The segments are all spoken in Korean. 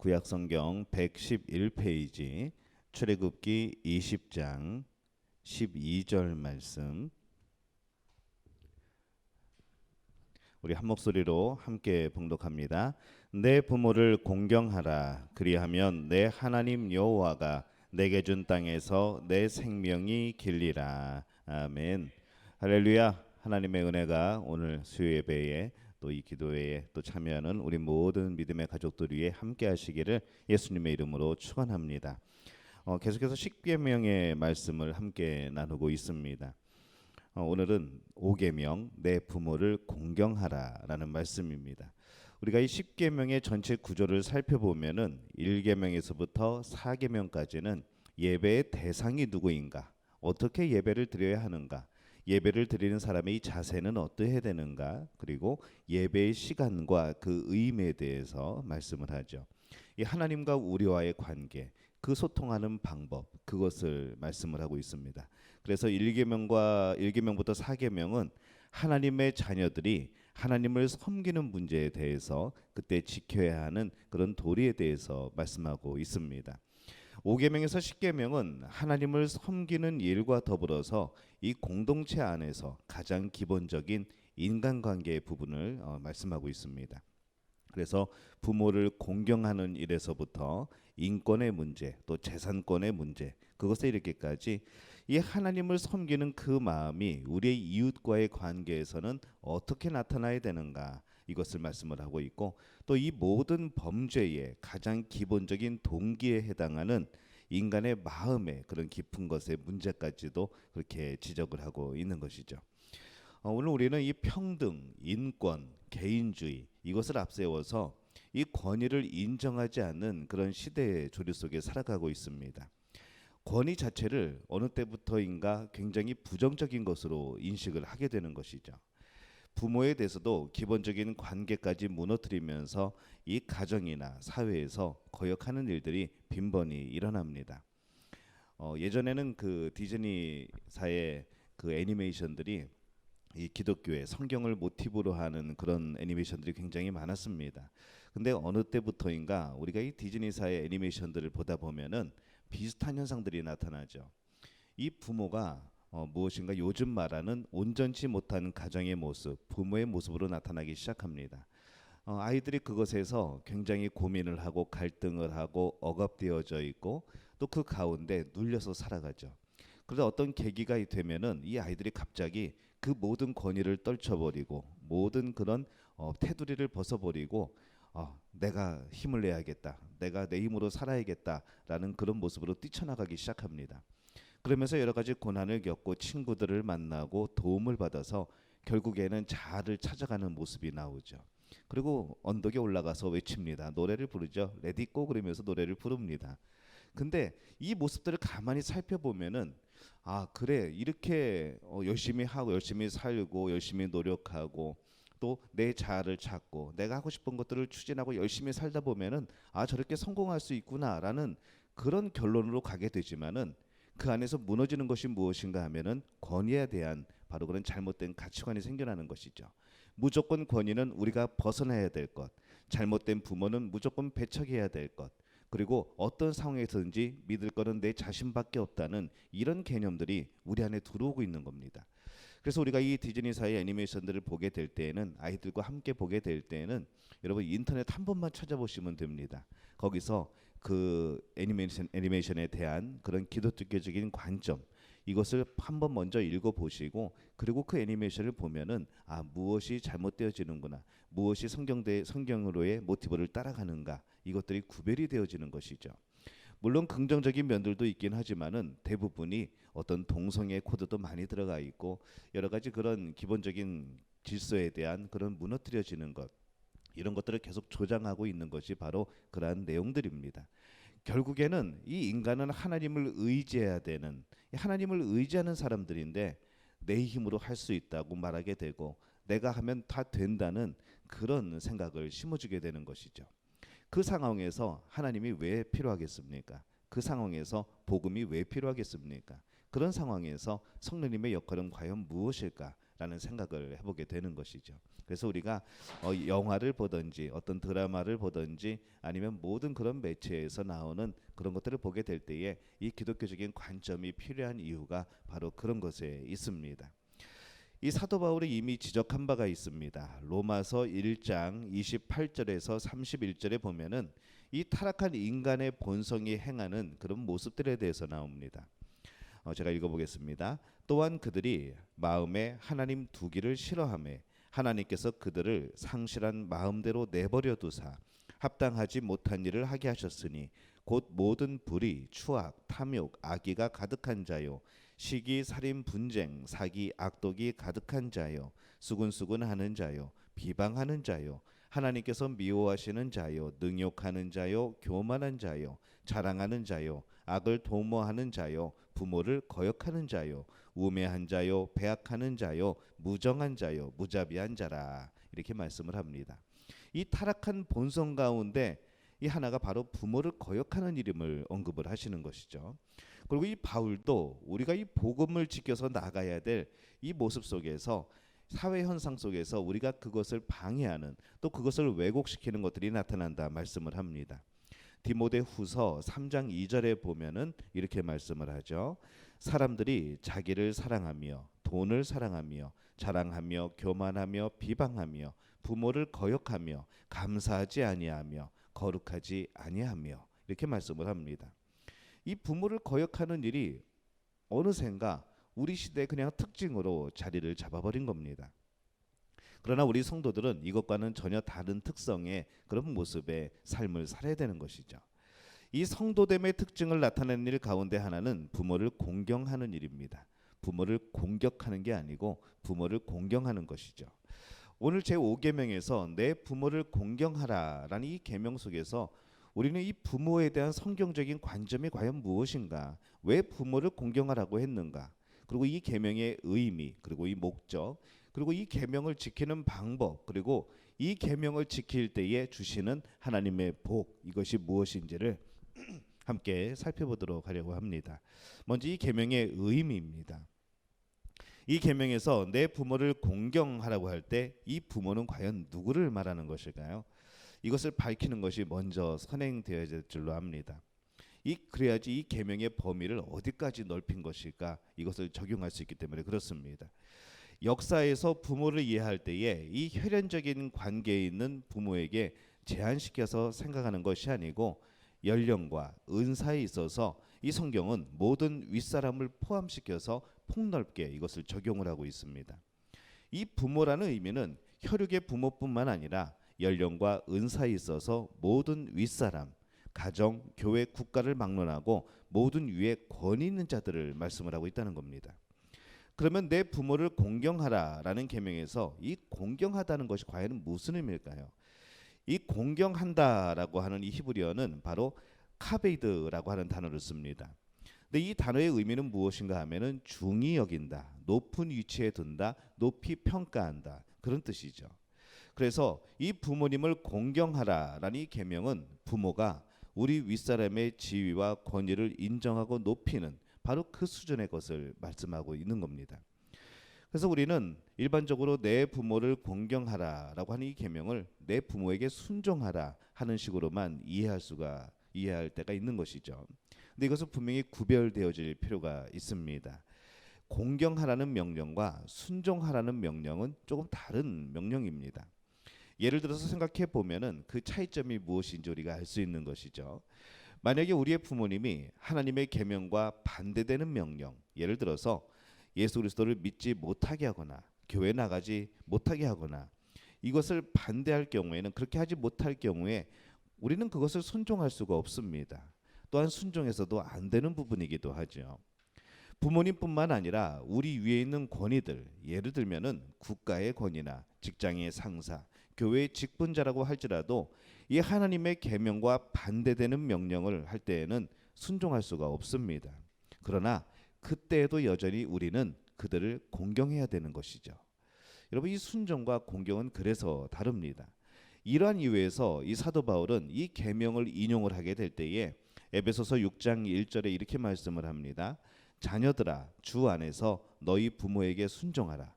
구약성경 111페이지 출애굽기 20장 12절 말씀 우리 한 목소리로 함께 봉독합니다. 내 부모를 공경하라. 그리하면 내 하나님 여호와가 내게 준 땅에서 내 생명이 길리라. 아멘. 할렐루야. 하나님의 은혜가 오늘 수요 예배에 또 이 기도회에 또 참여하는 우리 모든 믿음의 가족들 위해 함께 하시기를 예수님의 이름으로 축원합니다. 계속해서 십계명의 말씀을 함께 나누고 있습니다. 오늘은 5계명 내 부모를 공경하라라는 말씀입니다. 우리가 이 10계명의 전체 구조를 살펴보면은 1계명에서부터 4계명까지는 예배의 대상이 누구인가, 어떻게 예배를 드려야 하는가, 예배를 드리는 사람의 이 자세는 어떠해야 되는가, 그리고 예배의 시간과 그 의미에 대해서 말씀을 하죠. 이 하나님과 우리와의 관계, 그 소통하는 방법, 그것을 말씀을 하고 있습니다. 그래서 1계명부터 4계명은 하나님의 자녀들이 하나님을 섬기는 문제에 대해서 그때 지켜야 하는 그런 도리에 대해서 말씀하고 있습니다. 5계명에서 10계명은 하나님을 섬기는 일과 더불어서 이 공동체 안에서 가장 기본적인 인간관계의 부분을 말씀하고 있습니다. 그래서 부모를 공경하는 일에서부터 인권의 문제, 또 재산권의 문제, 그것에 이르기까지 이 하나님을 섬기는 그 마음이 우리의 이웃과의 관계에서는 어떻게 나타나야 되는가, 이것을 말씀을 하고 있고, 또 이 모든 범죄의 가장 기본적인 동기에 해당하는 인간의 마음의 그런 깊은 것의 문제까지도 그렇게 지적을 하고 있는 것이죠. 오늘 우리는 이 평등, 인권, 개인주의 이것을 앞세워서 이 권위를 인정하지 않는 그런 시대의 조류 속에 살아가고 있습니다. 권위 자체를 어느 때부터인가 굉장히 부정적인 것으로 인식을 하게 되는 것이죠. 부모에 대해서도 기본적인 관계까지 무너뜨리면서 이 가정이나 사회에서 거역하는 일들이 빈번히 일어납니다. 예전에는 그 디즈니사의 그 애니메이션들이 이 기독교의 성경을 모티브로 하는 그런 애니메이션들이 굉장히 많았습니다. 근데 어느 때부터인가 우리가 이 디즈니사의 애니메이션들을 보다 보면은 비슷한 현상들이 나타나죠. 이 부모가 무엇인가 요즘 말하는 온전치 못한 가정의 모습, 부모의 모습으로 나타나기 시작합니다. 아이들이 그것에서 굉장히 고민을 하고 갈등을 하고 억압되어져 있고 또 그 가운데 눌려서 살아가죠. 그래서 어떤 계기가 되면은 이 아이들이 갑자기 그 모든 권위를 떨쳐버리고 모든 그런 테두리를 벗어버리고 내가 힘을 내야겠다, 내가 내 힘으로 살아야겠다라는 그런 모습으로 뛰쳐나가기 시작합니다. 그러면서 여러 가지 고난을 겪고 친구들을 만나고 도움을 받아서 결국에는 자아를 찾아가는 모습이 나오죠. 그리고 언덕에 올라가서 외칩니다. 노래를 부르죠. 레디고 그러면서 노래를 부릅니다. 근데 이 모습들을 가만히 살펴보면은 그래, 이렇게 열심히 하고 열심히 살고 열심히 노력하고 또 내 자아를 찾고 내가 하고 싶은 것들을 추진하고 열심히 살다 보면은 저렇게 성공할 수 있구나라는 그런 결론으로 가게 되지만은 그 안에서 무너지는 것이 무엇인가 하면은 권위에 대한 바로 그런 잘못된 가치관이 생겨나는 것이죠. 무조건 권위는 우리가 벗어나야 될 것, 잘못된 부모는 무조건 배척해야 될 것, 그리고 어떤 상황에서든지 믿을 거는 내 자신밖에 없다는 이런 개념들이 우리 안에 들어오고 있는 겁니다. 그래서 우리가 이 디즈니사의 애니메이션들을 보게 될 때에는, 아이들과 함께 보게 될 때에는 여러분 인터넷 한 번만 찾아보시면 됩니다. 거기서 그 애니메이션에 대한 그런 기독교적인 관점, 이것을 한번 먼저 읽어보시고 그리고 그 애니메이션을 보면은 무엇이 잘못되어지는구나, 무엇이 성경으로의 모티브를 따라가는가, 이것들이 구별이 되어지는 것이죠. 물론 긍정적인 면들도 있긴 하지만은 대부분이 어떤 동성애 코드도 많이 들어가 있고 여러 가지 그런 기본적인 질서에 대한 그런 무너뜨려지는 것, 이런 것들을 계속 조장하고 있는 것이 바로 그러한 내용들입니다. 결국에는 이 인간은 하나님을 의지해야 되는, 하나님을 의지하는 사람들인데 내 힘으로 할 수 있다고 말하게 되고 내가 하면 다 된다는 그런 생각을 심어주게 되는 것이죠. 그 상황에서 하나님이 왜 필요하겠습니까? 그 상황에서 복음이 왜 필요하겠습니까? 그런 상황에서 성령님의 역할은 과연 무엇일까? 라는 생각을 해보게 되는 것이죠. 그래서 우리가 영화를 보든지 어떤 드라마를 보든지 아니면 모든 그런 매체에서 나오는 그런 것들을 보게 될 때에 이 기독교적인 관점이 필요한 이유가 바로 그런 것에 있습니다. 이 사도 바울이 이미 지적한 바가 있습니다. 로마서 1장 28절에서 31절에 보면은 이 타락한 인간의 본성이 행하는 그런 모습들에 대해서 나옵니다. 제가 읽어보겠습니다. 또한 그들이 마음에 하나님 두기를 싫어하매 하나님께서 그들을 상실한 마음대로 내버려 두사 합당하지 못한 일을 하게 하셨으니 곧 모든 불의, 추악, 탐욕, 악의가 가득한 자요 시기, 살인, 분쟁, 사기, 악독이 가득한 자요 수군수군하는 자요 비방하는 자요 하나님께서 미워하시는 자요 능욕하는 자요 교만한 자요 자랑하는 자요 악을 도모하는 자요 부모를 거역하는 자요 우매한 자요 배악하는 자요 무정한 자요 무자비한 자라 이렇게 말씀을 합니다. 이 타락한 본성 가운데 이 하나가 바로 부모를 거역하는 이름을 언급을 하시는 것이죠. 그리고 이 바울도 우리가 이 복음을 지켜서 나가야 될 이 모습 속에서 사회 현상 속에서 우리가 그것을 방해하는 또 그것을 왜곡시키는 것들이 나타난다 말씀을 합니다. 디모데후서 3장 2절에 보면은 이렇게 말씀을 하죠. 사람들이 자기를 사랑하며 돈을 사랑하며 자랑하며 교만하며 비방하며 부모를 거역하며 감사하지 아니하며 거룩하지 아니하며 이렇게 말씀을 합니다. 이 부모를 거역하는 일이 어느샌가 우리 시대의 그냥 특징으로 자리를 잡아버린 겁니다. 그러나 우리 성도들은 이것과는 전혀 다른 특성의 그런 모습의 삶을 살아야 되는 것이죠. 이 성도됨의 특징을 나타내는 일 가운데 하나는 부모를 공경하는 일입니다. 부모를 공격하는 게 아니고 부모를 공경하는 것이죠. 오늘 제5계명에서 내 부모를 공경하라라는 이 계명 속에서 우리는 이 부모에 대한 성경적인 관점이 과연 무엇인가? 왜 부모를 공경하라고 했는가? 그리고 이 계명의 의미, 그리고 이 목적, 그리고 이 계명을 지키는 방법, 그리고 이 계명을 지킬 때에 주시는 하나님의 복, 이것이 무엇인지를 함께 살펴보도록 하려고 합니다. 먼저 이 계명의 의미입니다. 이 계명에서 내 부모를 공경하라고 할 때 이 부모는 과연 누구를 말하는 것일까요? 이것을 밝히는 것이 먼저 선행되어야 될 줄로 압니다. 그래야지 이 계명의 범위를 어디까지 넓힌 것일까 이것을 적용할 수 있기 때문에 그렇습니다. 역사에서 부모를 이해할 때에 이 혈연적인 관계에 있는 부모에게 제한시켜서 생각하는 것이 아니고 연령과 은사에 있어서 이 성경은 모든 윗사람을 포함시켜서 폭넓게 이것을 적용을 하고 있습니다. 이 부모라는 의미는 혈육의 부모뿐만 아니라 연령과 은사에 있어서 모든 윗사람, 가정, 교회, 국가를 막론하고 모든 위에 권위 있는 자들을 말씀을 하고 있다는 겁니다. 그러면 내 부모를 공경하라라는 계명에서 이 공경하다는 것이 과연 무슨 의미일까요? 이 공경한다라고 하는 이 히브리어는 바로 카베이드라고 하는 단어를 씁니다. 근데 이 단어의 의미는 무엇인가 하면은 중히 여긴다, 높은 위치에 둔다, 높이 평가한다 그런 뜻이죠. 그래서 이 부모님을 공경하라라는 이 계명은 부모가 우리 윗사람의 지위와 권위를 인정하고 높이는 바로 그 수준의 것을 말씀하고 있는 겁니다. 그래서 우리는 일반적으로 내 부모를 공경하라라고 하는 이 계명을 내 부모에게 순종하라 하는 식으로만 이해할 때가 있는 것이죠. 근데 이것은 분명히 구별되어질 필요가 있습니다. 공경하라는 명령과 순종하라는 명령은 조금 다른 명령입니다. 예를 들어서 생각해 보면은 그 차이점이 무엇인지 우리가 알 수 있는 것이죠. 만약에 우리의 부모님이 하나님의 계명과 반대되는 명령, 예를 들어서 예수 그리스도를 믿지 못하게 하거나 교회 나가지 못하게 하거나 이것을 반대할 경우에는 그렇게 하지 못할 경우에 우리는 그것을 순종할 수가 없습니다. 또한 순종해서도 안 되는 부분이기도 하죠. 부모님뿐만 아니라 우리 위에 있는 권위들, 예를 들면은 국가의 권위나 직장의 상사, 교회의 직분자라고 할지라도 이 하나님의 계명과 반대되는 명령을 할 때에는 순종할 수가 없습니다. 그러나 그때에도 여전히 우리는 그들을 공경해야 되는 것이죠. 여러분, 이 순종과 공경은 그래서 다릅니다. 이러한 이유에서 이 사도 바울은 이 계명을 인용을 하게 될 때에 에베소서 6장 1절에 이렇게 말씀을 합니다. 자녀들아, 주 안에서 너희 부모에게 순종하라.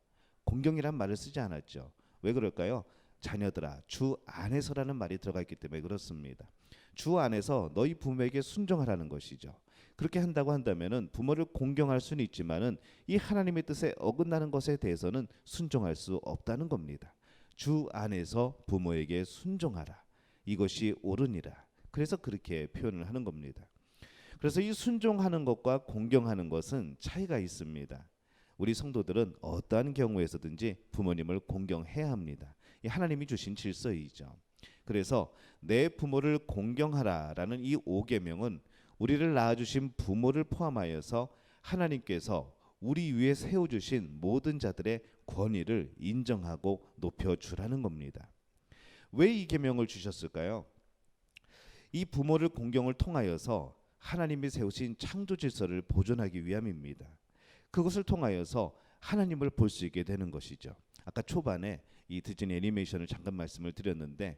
공경이란 말을 쓰지 않았죠. 왜 그럴까요? 자녀들아 주 안에서라는 말이 들어가 있기 때문에 그렇습니다. 주 안에서 너희 부모에게 순종하라는 것이죠. 그렇게 한다고 한다면은 부모를 공경할 수는 있지만은 이 하나님의 뜻에 어긋나는 것에 대해서는 순종할 수 없다는 겁니다. 주 안에서 부모에게 순종하라. 이것이 옳으니라. 그래서 그렇게 표현을 하는 겁니다. 그래서 이 순종하는 것과 공경하는 것은 차이가 있습니다. 우리 성도들은 어떠한 경우에서든지 부모님을 공경해야 합니다. 이 하나님이 주신 질서이죠. 그래서 내 부모를 공경하라라는 이 5계명은 우리를 낳아주신 부모를 포함하여서 하나님께서 우리 위에 세워주신 모든 자들의 권위를 인정하고 높여주라는 겁니다. 왜 이 계명을 주셨을까요? 이 부모를 공경을 통하여서 하나님이 세우신 창조 질서를 보존하기 위함입니다. 그것을 통하여서 하나님을 볼 수 있게 되는 것이죠. 아까 초반에 이 디즈니 애니메이션을 잠깐 말씀을 드렸는데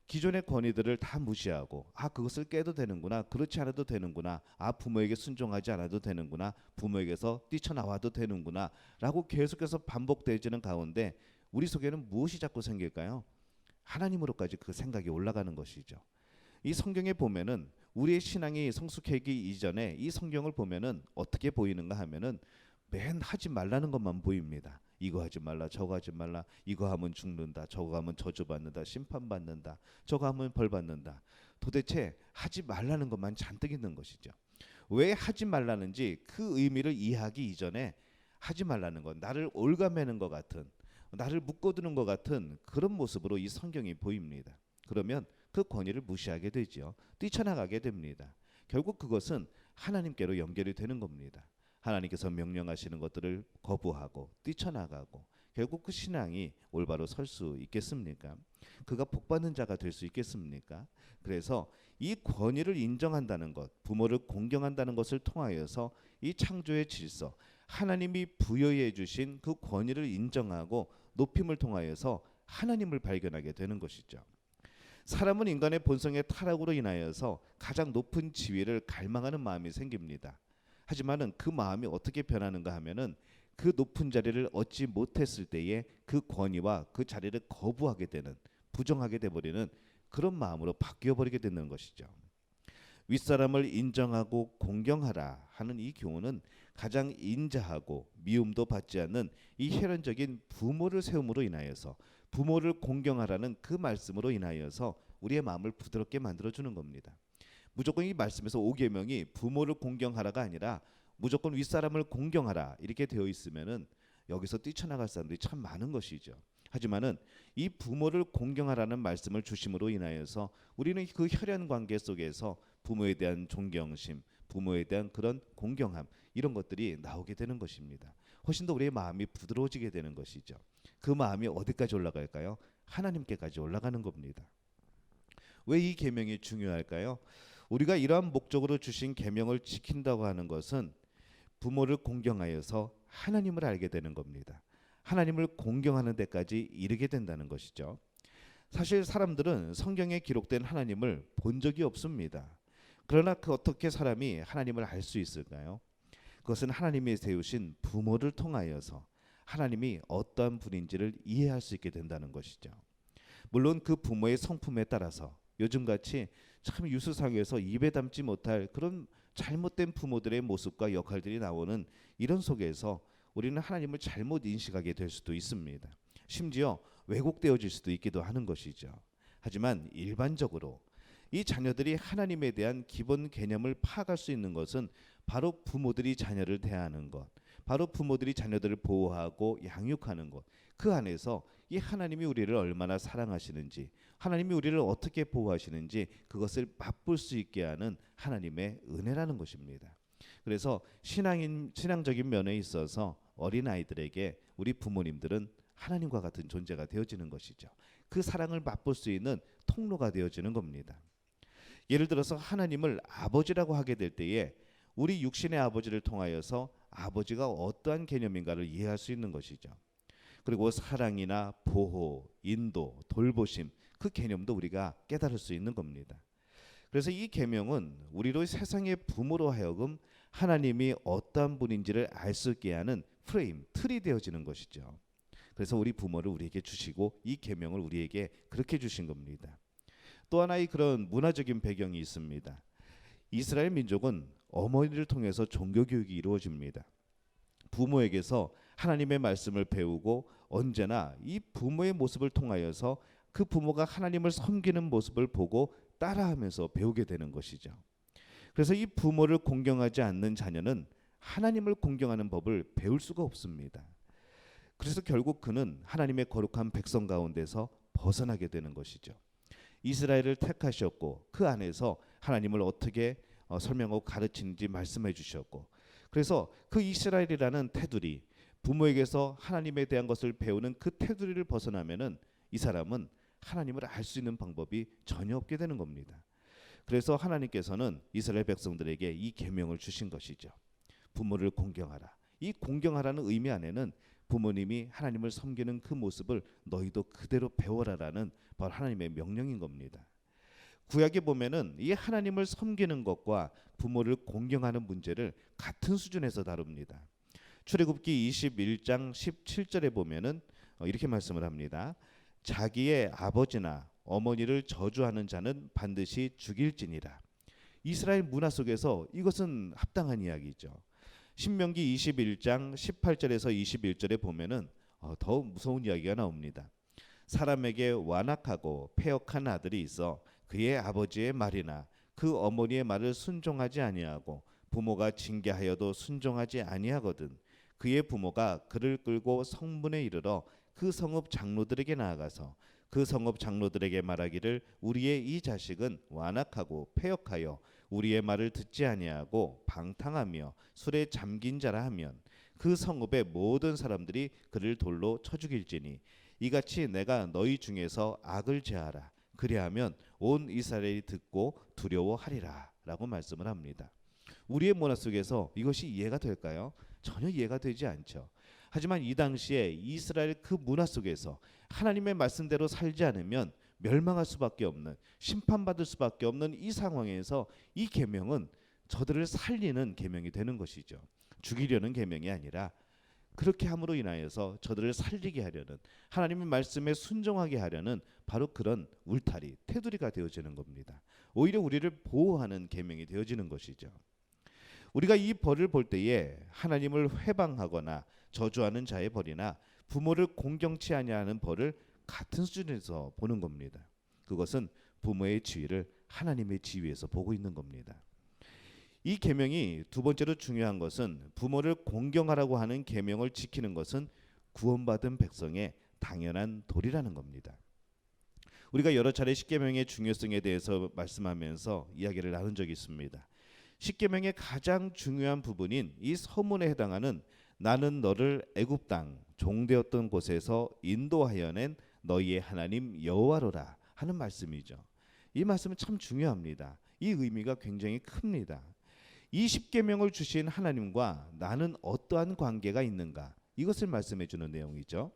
기존의 권위들을 다 무시하고 그것을 깨도 되는구나, 그렇지 않아도 되는구나, 부모에게 순종하지 않아도 되는구나, 부모에게서 뛰쳐나와도 되는구나 라고 계속해서 반복되어지는 가운데 우리 속에는 무엇이 자꾸 생길까요? 하나님으로까지 그 생각이 올라가는 것이죠. 이 성경에 보면은 우리의 신앙이 성숙하기 이전에 이 성경을 보면은 어떻게 보이는가 하면은 맨 하지 말라는 것만 보입니다. 이거 하지 말라, 저거 하지 말라, 이거 하면 죽는다, 저거 하면 저주받는다, 심판받는다, 저거 하면 벌받는다. 도대체 하지 말라는 것만 잔뜩 있는 것이죠. 왜 하지 말라는지 그 의미를 이해하기 이전에 하지 말라는 것, 나를 올가매는 것 같은, 나를 묶어두는 것 같은 그런 모습으로 이 성경이 보입니다. 그러면 그 권위를 무시하게 되죠. 뛰쳐나가게 됩니다. 결국 그것은 하나님께로 연결이 되는 겁니다. 하나님께서 명령하시는 것들을 거부하고 뛰쳐나가고 결국 그 신앙이 올바로 설 수 있겠습니까? 그가 복받는 자가 될 수 있겠습니까? 그래서 이 권위를 인정한다는 것, 부모를 공경한다는 것을 통하여서 이 창조의 질서, 하나님이 부여해 주신 그 권위를 인정하고 높임을 통하여서 하나님을 발견하게 되는 것이죠. 사람은 인간의 본성의 타락으로 인하여서 가장 높은 지위를 갈망하는 마음이 생깁니다. 하지만은 그 마음이 어떻게 변하는가 하면은 그 높은 자리를 얻지 못했을 때에 그 권위와 그 자리를 거부하게 되는, 부정하게 돼버리는 그런 마음으로 바뀌어 버리게 되는 것이죠. 윗사람을 인정하고 공경하라 하는 이 교훈은 가장 인자하고 미움도 받지 않는 이 혈연적인 부모를 세움으로 인하여서 부모를 공경하라는 그 말씀으로 인하여서 우리의 마음을 부드럽게 만들어주는 겁니다. 무조건 이 말씀에서 5계명이 부모를 공경하라가 아니라 무조건 윗사람을 공경하라 이렇게 되어 있으면은 여기서 뛰쳐나갈 사람들이 참 많은 것이죠. 하지만은 이 부모를 공경하라는 말씀을 주심으로 인하여서 우리는 그 혈연 관계 속에서 부모에 대한 존경심, 부모에 대한 그런 공경함 이런 것들이 나오게 되는 것입니다. 훨씬 더 우리의 마음이 부드러워지게 되는 것이죠. 그 마음이 어디까지 올라갈까요? 하나님께까지 올라가는 겁니다. 왜 이 계명이 중요할까요? 우리가 이러한 목적으로 주신 계명을 지킨다고 하는 것은 부모를 공경하여서 하나님을 알게 되는 겁니다. 하나님을 공경하는 데까지 이르게 된다는 것이죠. 사실 사람들은 성경에 기록된 하나님을 본 적이 없습니다. 그러나 그 어떻게 사람이 하나님을 알 수 있을까요? 그것은 하나님이 세우신 부모를 통하여서 하나님이 어떠한 분인지를 이해할 수 있게 된다는 것이죠. 물론 그 부모의 성품에 따라서 요즘같이 참 유수상에서 입에 담지 못할 그런 잘못된 부모들의 모습과 역할들이 나오는 이런 속에서 우리는 하나님을 잘못 인식하게 될 수도 있습니다. 심지어 왜곡되어질 수도 있기도 하는 것이죠. 하지만 일반적으로 이 자녀들이 하나님에 대한 기본 개념을 파악할 수 있는 것은 바로 부모들이 자녀를 대하는 것, 바로 부모들이 자녀들을 보호하고 양육하는 것, 그 안에서 이 하나님이 우리를 얼마나 사랑하시는지, 하나님이 우리를 어떻게 보호하시는지 그것을 맛볼 수 있게 하는 하나님의 은혜라는 것입니다. 그래서 신앙적인 면에 있어서 어린아이들에게 우리 부모님들은 하나님과 같은 존재가 되어지는 것이죠. 그 사랑을 맛볼 수 있는 통로가 되어지는 겁니다. 예를 들어서 하나님을 아버지라고 하게 될 때에 우리 육신의 아버지를 통하여서 아버지가 어떠한 개념인가를 이해할 수 있는 것이죠. 그리고 사랑이나 보호, 인도, 돌보심 그 개념도 우리가 깨달을 수 있는 겁니다. 그래서 이 계명은 우리로 세상의 부모로 하여금 하나님이 어떠한 분인지를 알 수 있게 하는 프레임, 틀이 되어지는 것이죠. 그래서 우리 부모를 우리에게 주시고 이 계명을 우리에게 그렇게 주신 겁니다. 또 하나의 그런 문화적인 배경이 있습니다. 이스라엘 민족은 어머니를 통해서 종교 교육이 이루어집니다. 부모에게서 하나님의 말씀을 배우고 언제나 이 부모의 모습을 통하여서 그 부모가 하나님을 섬기는 모습을 보고 따라하면서 배우게 되는 것이죠. 그래서 이 부모를 공경하지 않는 자녀는 하나님을 공경하는 법을 배울 수가 없습니다. 그래서 결국 그는 하나님의 거룩한 백성 가운데서 벗어나게 되는 것이죠. 이스라엘을 택하셨고 그 안에서 하나님을 어떻게 설명하고 가르치는지 말씀해 주셨고, 그래서 그 이스라엘이라는 테두리, 부모에게서 하나님에 대한 것을 배우는 그 테두리를 벗어나면은 이 사람은 하나님을 알 수 있는 방법이 전혀 없게 되는 겁니다. 그래서 하나님께서는 이스라엘 백성들에게 이 계명을 주신 것이죠. 부모를 공경하라. 이 공경하라는 의미 안에는 부모님이 하나님을 섬기는 그 모습을 너희도 그대로 배워라라는 바로 하나님의 명령인 겁니다. 구약에 보면은 이 하나님을 섬기는 것과 부모를 공경하는 문제를 같은 수준에서 다룹니다. 출애굽기 21장 17절에 보면은 이렇게 말씀을 합니다. 자기의 아버지나 어머니를 저주하는 자는 반드시 죽일지니라. 이스라엘 문화 속에서 이것은 합당한 이야기죠. 신명기 21장 18절에서 21절에 보면은 더 무서운 이야기가 나옵니다. 사람에게 완악하고 패역한 아들이 있어 그의 아버지의 말이나 그 어머니의 말을 순종하지 아니하고 부모가 징계하여도 순종하지 아니하거든 그의 부모가 그를 끌고 성문에 이르러 그 성읍 장로들에게 나아가서 그 성읍 장로들에게 말하기를 우리의 이 자식은 완악하고 패역하여 우리의 말을 듣지 아니하고 방탕하며 술에 잠긴 자라 하면 그 성읍의 모든 사람들이 그를 돌로 쳐 죽일지니 이같이 내가 너희 중에서 악을 제하라. 그리하면 온 이스라엘이 듣고 두려워하리라 라고 말씀을 합니다. 우리의 문화 속에서 이것이 이해가 될까요? 전혀 이해가 되지 않죠. 하지만 이 당시에 이스라엘 그 문화 속에서 하나님의 말씀대로 살지 않으면 멸망할 수밖에 없는, 심판받을 수밖에 없는 이 상황에서 이 계명은 저들을 살리는 계명이 되는 것이죠. 죽이려는 계명이 아니라 그렇게 함으로 인하여서 저들을 살리게 하려는, 하나님의 말씀에 순종하게 하려는 바로 그런 울타리, 테두리가 되어지는 겁니다. 오히려 우리를 보호하는 계명이 되어지는 것이죠. 우리가 이 벌을 볼 때에 하나님을 회방하거나 저주하는 자의 벌이나 부모를 공경치 아니하는 벌을 같은 수준에서 보는 겁니다. 그것은 부모의 지위를 하나님의 지위에서 보고 있는 겁니다. 이 계명이 두 번째로 중요한 것은 부모를 공경하라고 하는 계명을 지키는 것은 구원받은 백성의 당연한 도리라는 겁니다. 우리가 여러 차례 십계명의 중요성에 대해서 말씀하면서 이야기를 나눈 적이 있습니다. 십계명의 가장 중요한 부분인 이 서문에 해당하는 나는 너를 애굽 땅 종되었던 곳에서 인도하여 낸 너희의 하나님 여호와로라 하는 말씀이죠. 이 말씀은 참 중요합니다. 이 의미가 굉장히 큽니다. 이 십계명을 주신 하나님과 나는 어떠한 관계가 있는가, 이것을 말씀해 주는 내용이죠.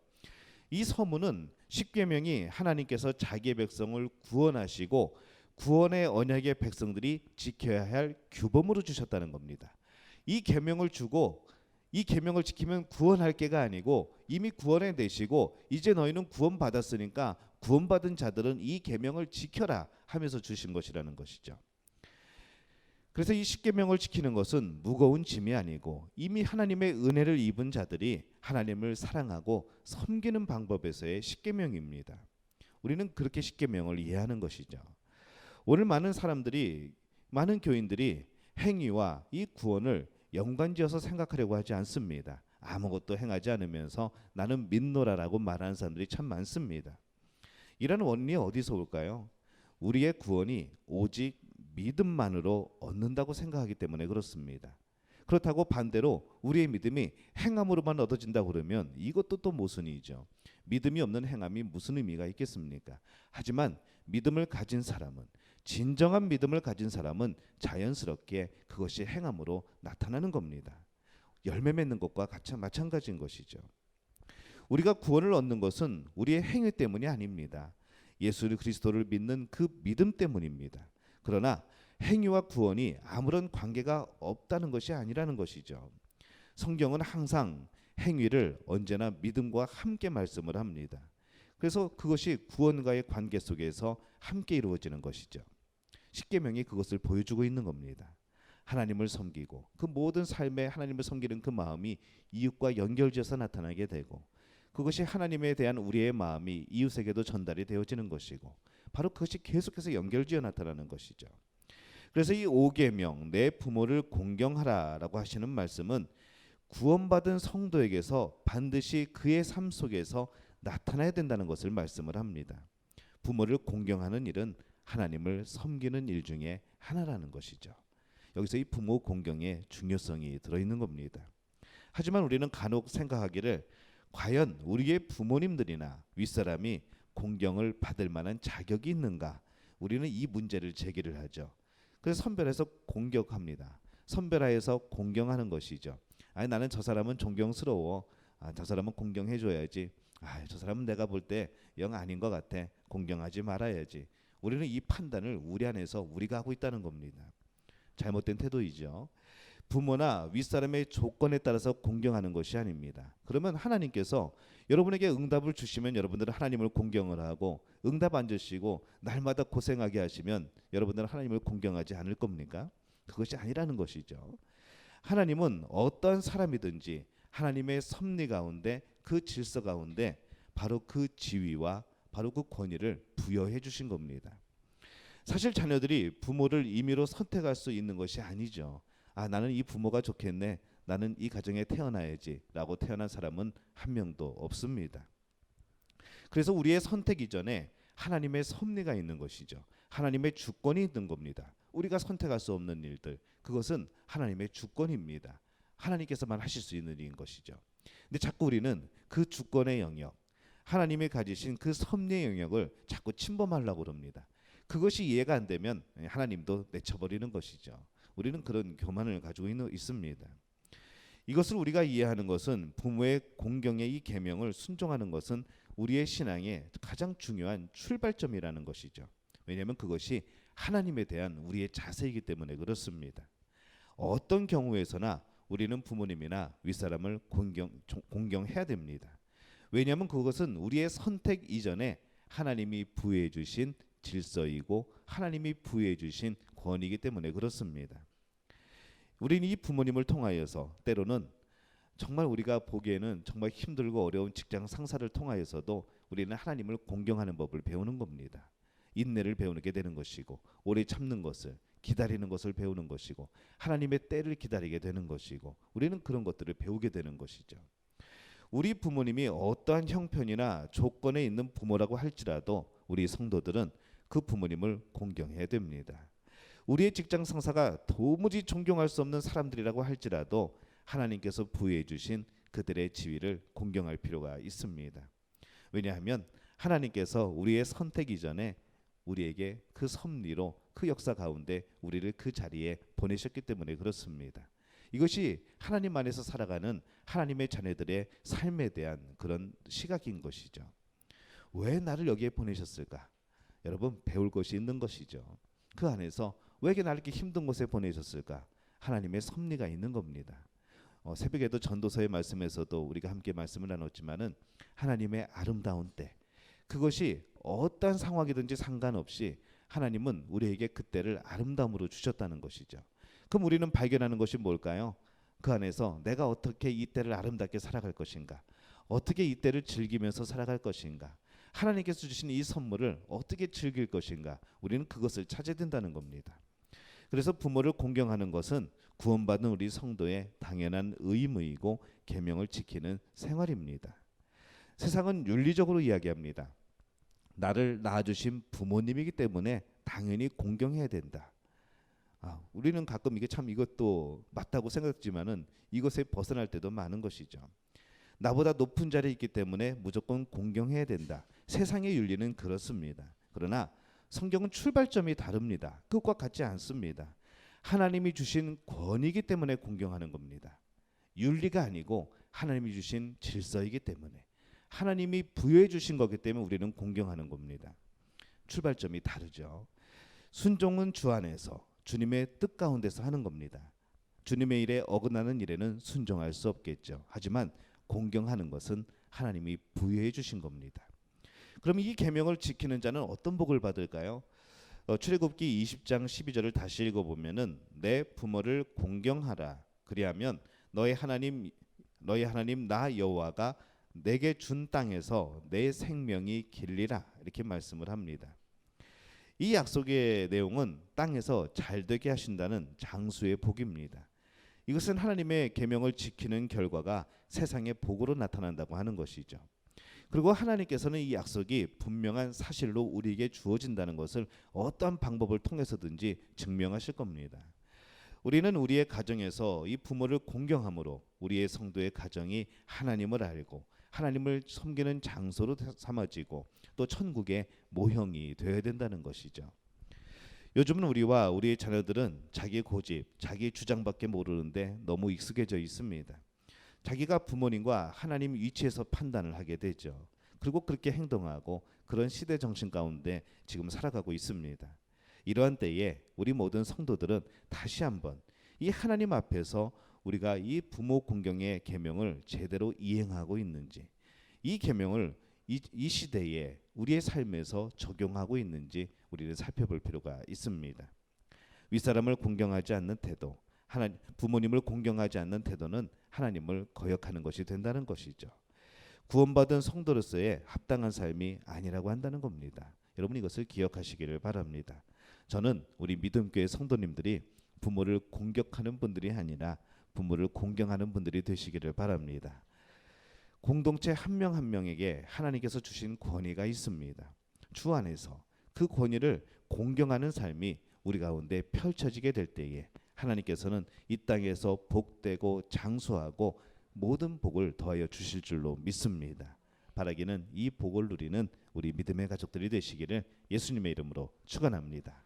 이 서문은 십계명이 하나님께서 자기의 백성을 구원하시고 구원의 언약의 백성들이 지켜야 할 규범으로 주셨다는 겁니다. 이 계명을 주고 이 계명을 지키면 구원할 게가 아니고 이미 구원해 내시고 이제 너희는 구원받았으니까 구원받은 자들은 이 계명을 지켜라 하면서 주신 것이라는 것이죠. 그래서 이 십계명을 지키는 것은 무거운 짐이 아니고 이미 하나님의 은혜를 입은 자들이 하나님을 사랑하고 섬기는 방법에서의 십계명입니다. 우리는 그렇게 십계명을 이해하는 것이죠. 오늘 많은 사람들이, 많은 교인들이 행위와 이 구원을 연관지어서 생각하려고 하지 않습니다. 아무것도 행하지 않으면서 나는 믿노라라고 말하는 사람들이 참 많습니다. 이런 원리 어디서 올까요? 우리의 구원이 오직 믿음만으로 얻는다고 생각하기 때문에 그렇습니다. 그렇다고 반대로 우리의 믿음이 행함으로만 얻어진다고 그러면 이것도 또 모순이죠. 믿음이 없는 행함이 무슨 의미가 있겠습니까? 하지만 믿음을 가진 사람은, 진정한 믿음을 가진 사람은 자연스럽게 그것이 행함으로 나타나는 겁니다. 열매 맺는 것과 같이 마찬가지인 것이죠. 우리가 구원을 얻는 것은 우리의 행위 때문이 아닙니다. 예수 그리스도를 믿는 그 믿음 때문입니다. 그러나 행위와 구원이 아무런 관계가 없다는 것이 아니라는 것이죠. 성경은 항상 행위를 언제나 믿음과 함께 말씀을 합니다. 그래서 그것이 구원과의 관계 속에서 함께 이루어지는 것이죠. 십계명이 그것을 보여주고 있는 겁니다. 하나님을 섬기고 그 모든 삶에 하나님을 섬기는 그 마음이 이웃과 연결지어서 나타나게 되고, 그것이 하나님에 대한 우리의 마음이 이웃에게도 전달이 되어지는 것이고, 바로 그것이 계속해서 연결지어 나타나는 것이죠. 그래서 이 5계명 내 부모를 공경하라라고 하시는 말씀은 구원받은 성도에게서 반드시 그의 삶 속에서 나타나야 된다는 것을 말씀을 합니다. 부모를 공경하는 일은 하나님을 섬기는 일 중에 하나라는 것이죠. 여기서 이 부모 공경의 중요성이 들어있는 겁니다. 하지만 우리는 간혹 생각하기를, 과연 우리의 부모님들이나 윗사람이 공경을 받을 만한 자격이 있는가? 우리는 이 문제를 제기를 하죠. 그래서 선별해서 공격합니다. 선별하여서 공경하는 것이죠. 아니, 나는 저 사람은 존경스러워. 저 사람은 공경해줘야지. 저 사람은 내가 볼 때 영 아닌 것 같아. 공경하지 말아야지. 우리는 이 판단을 우리 안에서 우리가 하고 있다는 겁니다. 잘못된 태도이죠. 부모나 윗사람의 조건에 따라서 공경하는 것이 아닙니다. 그러면 하나님께서 여러분에게 응답을 주시면 여러분들은 하나님을 공경을 하고, 응답 안 주시고 날마다 고생하게 하시면 여러분들은 하나님을 공경하지 않을 겁니까? 그것이 아니라는 것이죠. 하나님은 어떤 사람이든지 하나님의 섭리 가운데, 그 질서 가운데 바로 그 지위와 바로 그 권위를 부여해 주신 겁니다. 사실 자녀들이 부모를 임의로 선택할 수 있는 것이 아니죠. 나는 이 부모가 좋겠네, 나는 이 가정에 태어나야지 라고 태어난 사람은 한 명도 없습니다. 그래서 우리의 선택 이전에 하나님의 섭리가 있는 것이죠. 하나님의 주권이 있는 겁니다. 우리가 선택할 수 없는 일들, 그것은 하나님의 주권입니다. 하나님께서만 하실 수 있는 일인 것이죠. 근데 자꾸 우리는 그 주권의 영역, 하나님이 가지신 그 섭리의 영역을 자꾸 침범하려고 합니다. 그것이 이해가 안 되면 하나님도 내쳐버리는 것이죠. 우리는 그런 교만을 가지고 있습니다. 이것을 우리가 이해하는 것은, 부모의 공경의 이 계명을 순종하는 것은 우리의 신앙의 가장 중요한 출발점이라는 것이죠. 왜냐하면 그것이 하나님에 대한 우리의 자세이기 때문에 그렇습니다. 어떤 경우에서나 우리는 부모님이나 윗사람을 공경해야 됩니다. 왜냐하면 그것은 우리의 선택 이전에 하나님이 부여해 주신 질서이고 하나님이 부여해 주신 권위이기 때문에 그렇습니다. 우리는 이 부모님을 통하여서 때로는 정말 우리가 보기에는 정말 힘들고 어려운 직장 상사를 통하여서도 우리는 하나님을 공경하는 법을 배우는 겁니다. 인내를 배우게 되는 것이고, 오래 참는 것을, 기다리는 것을 배우는 것이고, 하나님의 때를 기다리게 되는 것이고, 우리는 그런 것들을 배우게 되는 것이죠. 우리 부모님이 어떠한 형편이나 조건에 있는 부모라고 할지라도 우리 성도들은 그 부모님을 공경해야 됩니다. 우리의 직장 상사가 도무지 존경할 수 없는 사람들이라고 할지라도 하나님께서 부여해 주신 그들의 지위를 공경할 필요가 있습니다. 왜냐하면 하나님께서 우리의 선택 이전에 우리에게 그 섭리로, 그 역사 가운데 우리를 그 자리에 보내셨기 때문에 그렇습니다. 이것이 하나님 안에서 살아가는 하나님의 자녀들의 삶에 대한 그런 시각인 것이죠. 왜 나를 여기에 보내셨을까? 여러분, 배울 것이 있는 것이죠. 그 안에서 왜 나를 이렇게 힘든 곳에 보내셨을까? 하나님의 섭리가 있는 겁니다. 새벽에도 전도서의 말씀에서도 우리가 함께 말씀을 나눴지만은, 하나님의 아름다운 때, 그것이 어떤 상황이든지 상관없이 하나님은 우리에게 그 때를 아름다움으로 주셨다는 것이죠. 그럼 우리는 발견하는 것이 뭘까요? 그 안에서 내가 어떻게 이 때를 아름답게 살아갈 것인가? 어떻게 이 때를 즐기면서 살아갈 것인가? 하나님께서 주신 이 선물을 어떻게 즐길 것인가? 우리는 그것을 찾아야 된다는 겁니다. 그래서 부모를 공경하는 것은 구원받은 우리 성도의 당연한 의무이고 계명을 지키는 생활입니다. 세상은 윤리적으로 이야기합니다. 나를 낳아주신 부모님이기 때문에 당연히 공경해야 된다. 우리는 가끔 이게 참 이것도 맞다고 생각했지만은 이것에 벗어날 때도 많은 것이죠. 나보다 높은 자리에 있기 때문에 무조건 공경해야 된다. 세상의 윤리는 그렇습니다. 그러나 성경은 출발점이 다릅니다. 그것과 같지 않습니다. 하나님이 주신 권위이기 때문에 공경하는 겁니다. 윤리가 아니고 하나님이 주신 질서이기 때문에, 하나님이 부여해 주신 거기 때문에 우리는 공경하는 겁니다. 출발점이 다르죠. 순종은 주 안에서 주님의 뜻 가운데서 하는 겁니다. 주님의 일에 어긋나는 일에는 순종할 수 없겠죠. 하지만 공경하는 것은 하나님이 부여해 주신 겁니다. 그럼 이 계명을 지키는 자는 어떤 복을 받을까요? 출애굽기 20장 12절을 다시 읽어보면은 내 부모를 공경하라. 그리하면 너희 하나님 나 여호와가 내게 준 땅에서 내 생명이 길리라. 이렇게 말씀을 합니다. 이 약속의 내용은 땅에서 잘되게 하신다는 장수의 복입니다. 이것은 하나님의 계명을 지키는 결과가 세상의 복으로 나타난다고 하는 것이죠. 그리고 하나님께서는 이 약속이 분명한 사실로 우리에게 주어진다는 것을 어떠한 방법을 통해서든지 증명하실 겁니다. 우리는 우리의 가정에서 이 부모를 공경함으로 우리의 성도의 가정이 하나님을 알고 하나님을 섬기는 장소로 삼아지고 또 천국의 모형이 되어야 된다는 것이죠. 요즘은 우리와 우리의 자녀들은 자기 고집, 자기 주장밖에 모르는데 너무 익숙해져 있습니다. 자기가 부모님과 하나님 위치에서 판단을 하게 되죠. 그리고 그렇게 행동하고 그런 시대 정신 가운데 지금 살아가고 있습니다. 이러한 때에 우리 모든 성도들은 다시 한번 이 하나님 앞에서 우리가 이 부모 공경의 계명을 제대로 이행하고 있는지, 이 계명을 이 시대에 우리의 삶에서 적용하고 있는지 우리를 살펴볼 필요가 있습니다. 윗사람을 공경하지 않는 태도, 부모님을 공경하지 않는 태도는 하나님을 거역하는 것이 된다는 것이죠. 구원받은 성도로서의 합당한 삶이 아니라고 한다는 겁니다. 여러분 이것을 기억하시기를 바랍니다. 저는 우리 믿음교회 성도님들이 부모를 공격하는 분들이 아니라 부모를 공경하는 분들이 되시기를 바랍니다. 공동체 한 명 한 명에게 하나님께서 주신 권위가 있습니다. 주 안에서 그 권위를 공경하는 삶이 우리 가운데 펼쳐지게 될 때에 하나님께서는 이 땅에서 복되고 장수하고 모든 복을 더하여 주실 줄로 믿습니다. 바라기는 이 복을 누리는 우리 믿음의 가족들이 되시기를 예수님의 이름으로 축원합니다.